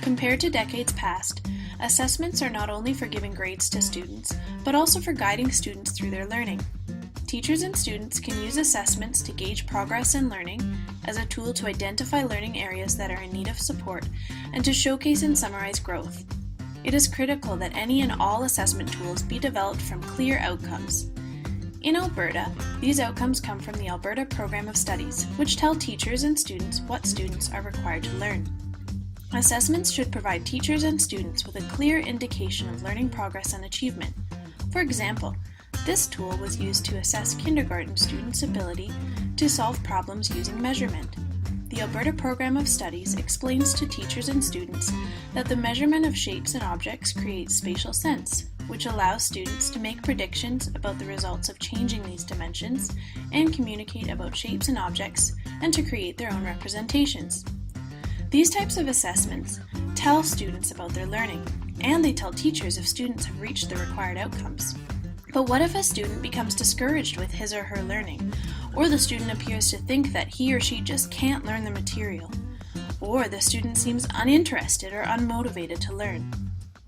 Compared to decades past, assessments are not only for giving grades to students, but also for guiding students through their learning. Teachers and students can use assessments to gauge progress in learning as a tool to identify learning areas that are in need of support and to showcase and summarize growth. It is critical that any and all assessment tools be developed from clear outcomes. In Alberta, these outcomes come from the Alberta Program of Studies, which tell teachers and students what students are required to learn. Assessments should provide teachers and students with a clear indication of learning progress and achievement. For example, this tool was used to assess kindergarten students' ability to solve problems using measurement. The Alberta Program of Studies explains to teachers and students that the measurement of shapes and objects creates spatial sense, which allows students to make predictions about the results of changing these dimensions and communicate about shapes and objects and to create their own representations. These types of assessments tell students about their learning, and they tell teachers if students have reached the required outcomes. But what if a student becomes discouraged with his or her learning, or the student appears to think that he or she just can't learn the material, or the student seems uninterested or unmotivated to learn?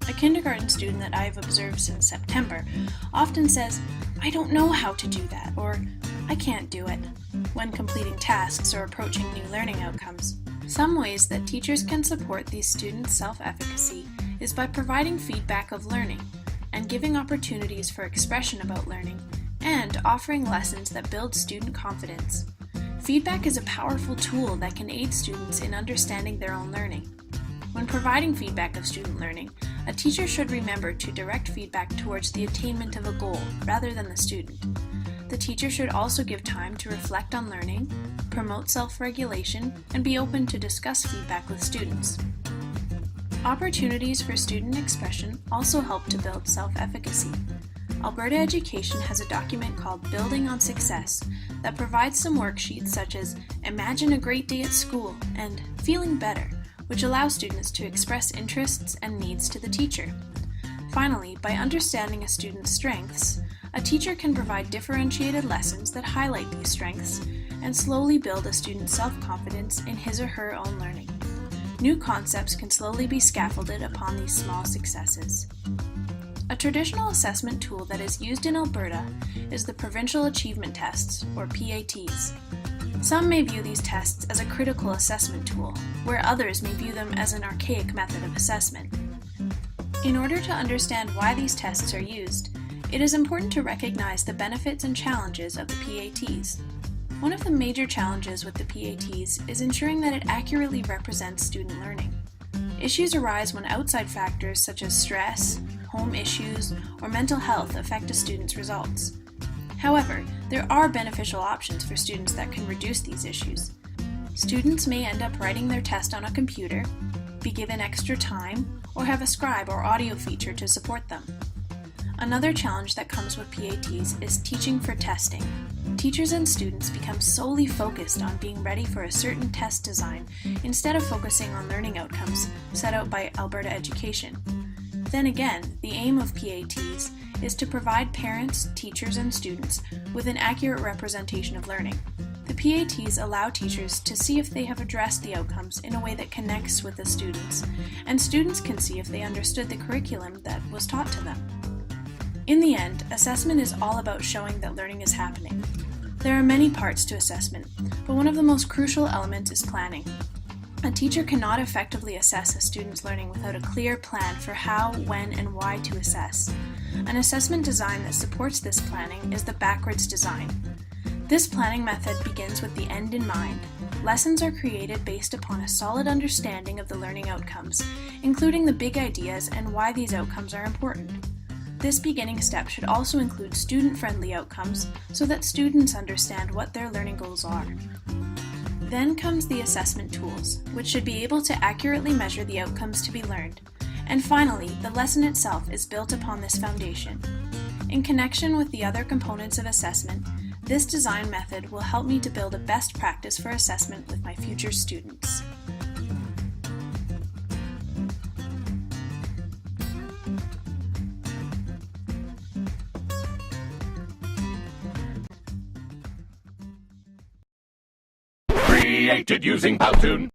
A kindergarten student that I've observed since September often says, "I don't know how to do that," or "I can't do it," when completing tasks or approaching new learning outcomes. Some ways that teachers can support these students' self-efficacy is by providing feedback of learning and giving opportunities for expression about learning and offering lessons that build student confidence. Feedback is a powerful tool that can aid students in understanding their own learning. When providing feedback of student learning, a teacher should remember to direct feedback towards the attainment of a goal rather than the student. The teacher should also give time to reflect on learning, promote self-regulation, and be open to discuss feedback with students. Opportunities for student expression also help to build self-efficacy. Alberta Education has a document called Building on Success that provides some worksheets such as Imagine a Great Day at School and Feeling Better, which allow students to express interests and needs to the teacher. Finally, by understanding a student's strengths, a teacher can provide differentiated lessons that highlight these strengths and slowly build a student's self-confidence in his or her own learning. New concepts can slowly be scaffolded upon these small successes. A traditional assessment tool that is used in Alberta is the Provincial Achievement Tests, or PATs. Some may view these tests as a critical assessment tool, where others may view them as an archaic method of assessment. In order to understand why these tests are used, it is important to recognize the benefits and challenges of the PATs. One of the major challenges with the PATs is ensuring that it accurately represents student learning. Issues arise when outside factors such as stress, home issues, or mental health affect a student's results. However, there are beneficial options for students that can reduce these issues. Students may end up writing their test on a computer, be given extra time, or have a scribe or audio feature to support them. Another challenge that comes with PATs is teaching for testing. Teachers and students become solely focused on being ready for a certain test design instead of focusing on learning outcomes set out by Alberta Education. Then again, the aim of PATs is to provide parents, teachers, and students with an accurate representation of learning. The PATs allow teachers to see if they have addressed the outcomes in a way that connects with the students, and students can see if they understood the curriculum that was taught to them. In the end, assessment is all about showing that learning is happening. There are many parts to assessment, but one of the most crucial elements is planning. A teacher cannot effectively assess a student's learning without a clear plan for how, when, and why to assess. An assessment design that supports this planning is the backwards design. This planning method begins with the end in mind. Lessons are created based upon a solid understanding of the learning outcomes, including the big ideas and why these outcomes are important. This beginning step should also include student-friendly outcomes so that students understand what their learning goals are. Then comes the assessment tools, which should be able to accurately measure the outcomes to be learned. And finally, the lesson itself is built upon this foundation. In connection with the other components of assessment, this design method will help me to build a best practice for assessment with my future students. Created using Powtoon.